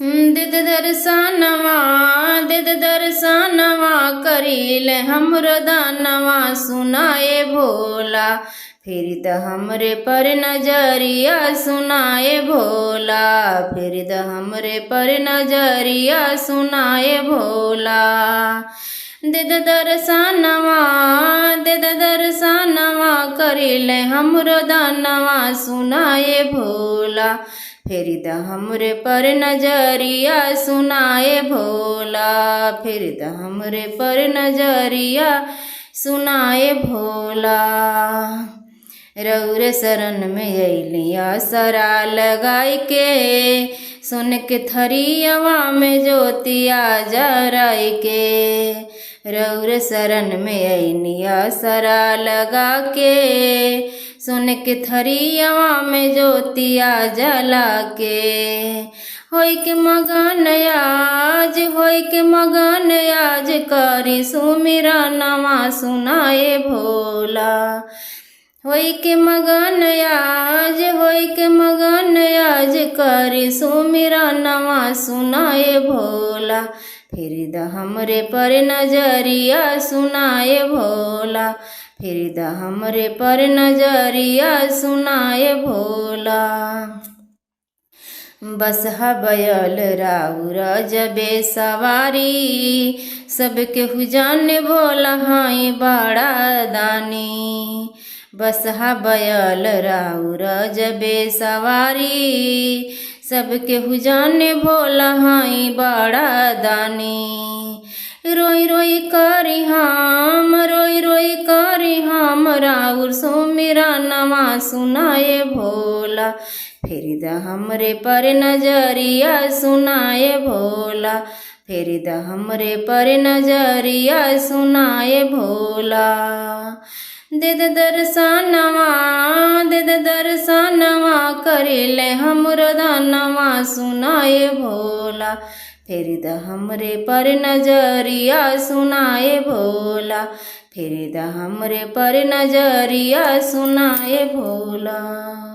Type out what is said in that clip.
दिद दर्शनवा दिद दर्शनवा करीले हमरो दानवा सुनाए भोला। फिर द हमरे पर नजरिया सुनाए भोला। फिर द हमरे पर नजरिया सुनाए भोला। दिद दर्शनवा करीले हमरो दानवा सुनाए भोला। फिर द हमरे पर नजरिया सुनाए भोला। फिर द हमरे पर नजरिया सुनाए भोला। रउरे शरण में अलिया सरा लगाई के, सुन के थरियवा में ज्योतिया जराई के। रउरे शरण में अलिया सरा लगा के, सुन के थरियवा में ज्योतिया जला के। होई के मगन आज होई के मगन आज करी सुमिरा नवा सुनाए भोला। होई के मगन आज होई के मगन आज करी सुमिरा नवा सुनाए भोला। फिर द हमरे पर नजरिया सुनाए भोला। फिर द हमरे पर नजरिया सुनाए भोला। बसहा बैल राउर जबे सवारी, सबके हुजान भोला हाई बड़ा दानी। बसहा बैल राउर जबे सवारी, सबके हुजान भोला हाई बड़ा दानी। रोई रोई करी हम राउर सुमिरा नवा सुनाए भोला। फिर द हमरे पर नजरिया सुनाए भोला। फिर द हमरे पर नजरिया सुनाए भोला। दिद दर्शनवा करीले हमरो दानवा सुनाए भोला। फिर द हमरे पर नजरिया सुनाए भोला। फिर द हमरे पर नजरिया सुनाए भोला।